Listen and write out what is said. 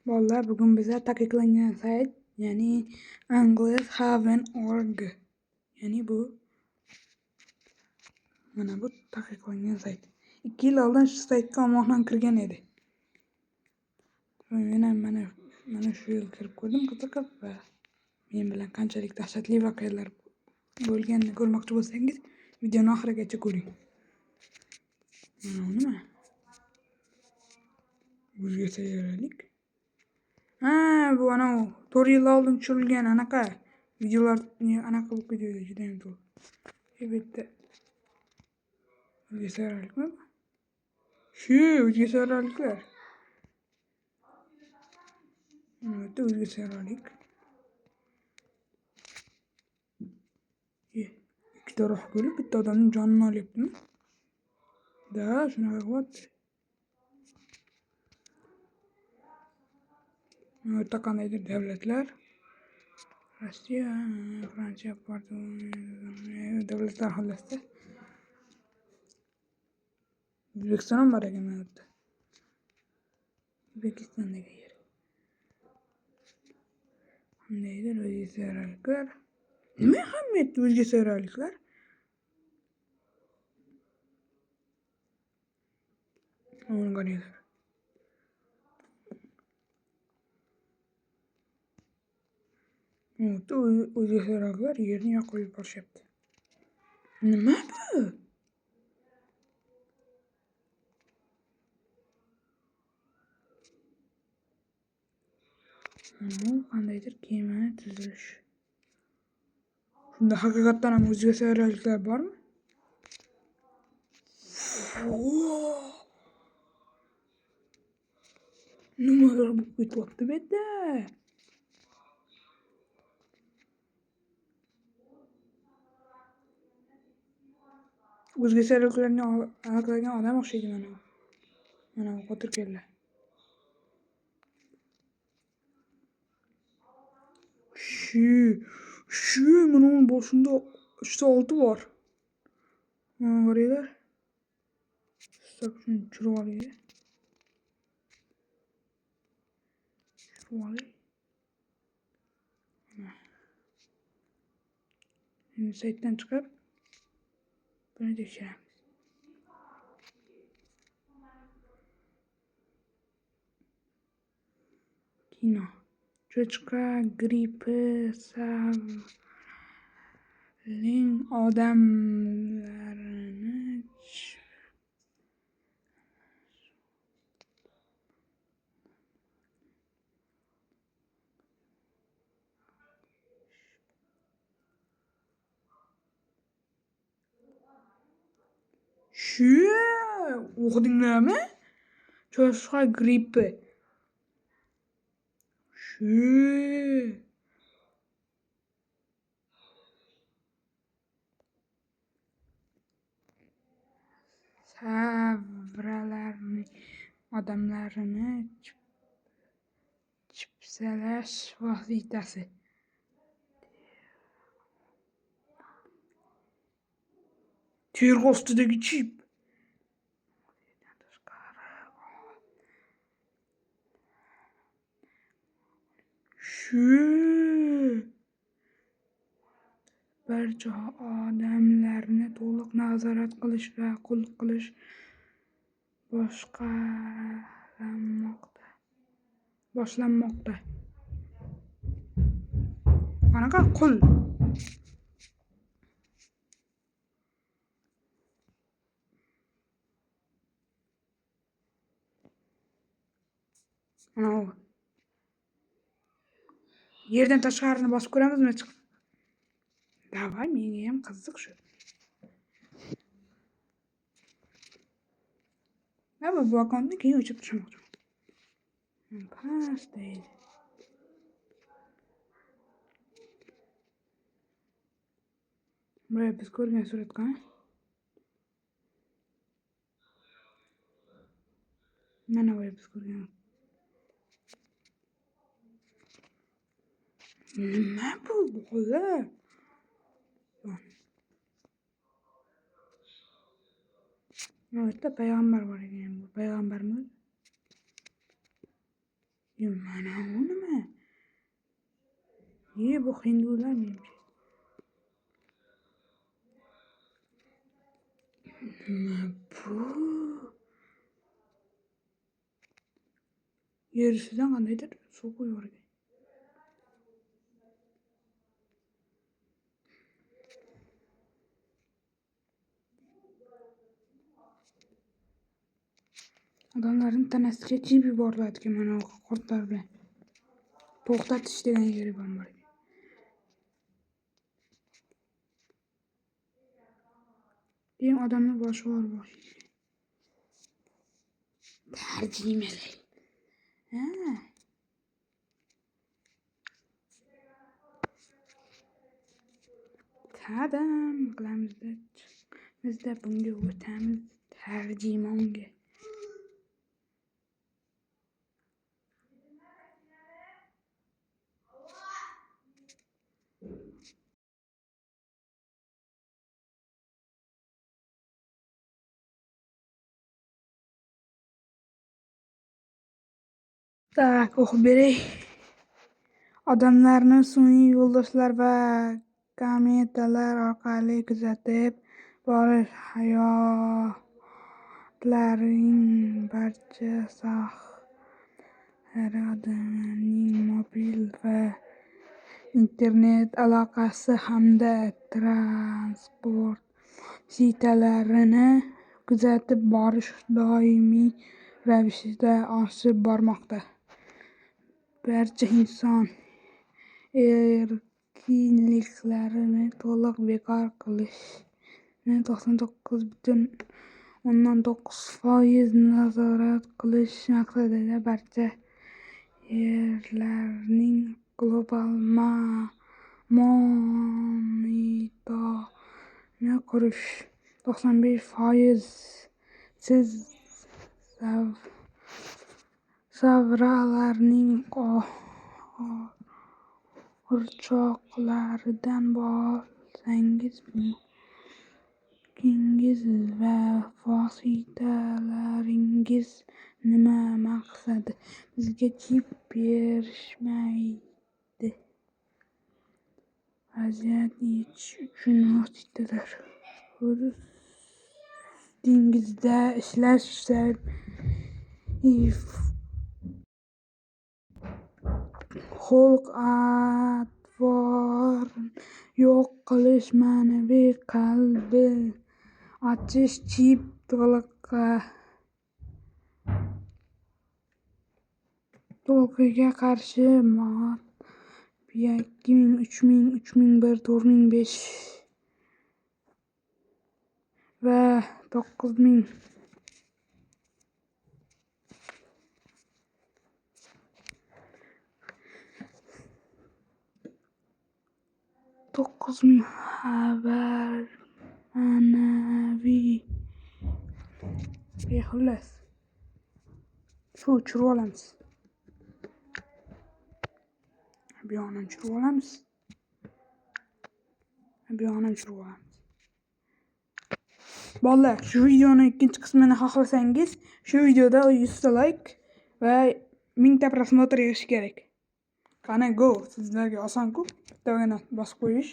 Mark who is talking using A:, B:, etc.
A: Vallahi bugün bize taqiqlangan sayt, ya'ni Englishhaven.org. Ya'ni bu mana bu taqiqlangan sayt. 2 yil oldin shu saytga omonxon kirgan edi. Yana mana shu yil kirib ko'rdim, qiziqib va men bilan qanchalik dahshatli voqealar bo'lganini ko'rmoqchi bo'lsangiz, videoni oxirigacha ko'ring. Mana nima? O'zga sayyoralik. Ha, bu ana 4 yil oldin tushirilgan anaqa videolar, anaqa bu videoda juda ham to'g'ri. Bitta o'zga sayyoralikmi? Shu o'zga sayyoraliklar. Mana bu o'zga sayyoralik. Ikkita roh bo'lib bitta odamning jonini olyaptimi? Da, shunaqa qilyapti. O'rta qandaydir davlatlar. Rossiya, Fransiya, Portugaliya davlatlar xolasda. O'zbekiston ham bor ekan mana bu. O'zbekistondagi yer. Qandaydir o'zga sayyoraliklar. Nima ahamiyatli o'zga sayyoraliklar? Onu qaranglar. O'zga sayyoraliklar yerni yoqib yuborishyapti. Nima bu? Qandaydir kemani tuzilish. Shunda haqiqatdan ham o'zga sayyoraliklar bormi? Nimalar bo'lib ketyapti bu yerda? O'zga sayyoraliklarni aniqlagan odam o'xshaydi mana. Mana bu qo'tir kella. Shu mana uning boshida 3 olti bor. Mana qaranglar. Stop, shuni tushirib olaylik. Şimdi saytdan chiqib buni tekshiramiz. Kino. Cho'chqa grippi savling odamlarini Shu o'qidinglarmi? Cho'chqa grippi. Shu savralarning odamlarini chipsalash vositasi. Terg'u ostidagi chip. Shu barcha odamlarni to'liq nazorat qilish va qul qilish boshlanmoqda. Qanaqa qul? Mana u. Yerdan tashqarini bosib ko'ramizmi? Davay, menga ham qiziq shu. Nima bu akkauntni keyin o'chirib tashlamoqchiman. Pastaydi. Buraya biz ko'rgan suratga. Mana buraya biz ko'rgan. Nima bu bola? Mana yerda payg'ambar bor ekan. Bu payg'ambarmi? Mana bu nima? Bu hindular menimcha. Nima bu? Yer ustidan qandaydir suv quyib yuborgan. Odamlarning tanasiga chip yuboriladigan mana bu qurtlar bilan. To'xtatish degan yeri bor. Keyin odamni boshi og'rib tarjimalar. Qadam qilamizda. Bizda bunga o'tamiz tarjimonga. Tak, o'qib beray. Odamlarni sun'iy yo'ldoshlar va kometalar orqali kuzatib borish hayotlarning barcha sohalari odamlarning mobil va internet aloqasi hamda transport vositalarini kuzatib borish doimiy ravishda oshib bormoqda. Barcha inson erkinliklarini to'liq bekor qilishni 99.9% nazorat qilish maqsadida barcha yerlarning global monitorini qurish 95% siz zavralarning o'rchoqlaridan bo'lsangiz mulkingiz va vositalaringiz nima maqsadi bizga chip berishmaydi. Vaziyat yechish uchun vositalar o'z ustingizda ishlash xulq-atvorni yo'q qilish, ma'naviy qalbni ochish, chip to'lqinga qarshi mod 2000, 3000, 3001, 4005 va 9000 xabar ma'naviy xullas shu uchirib olamiz. Bu yoqni o'chirib olamiz. Bolalar, shu videoning ikkinchi qismini xohlasangiz, shu videoda 100 ta like va 1000 ta prosmotr yig'ish kerak. Qani go, sizlarga oson-ku. Bittagina bosib qo'yish.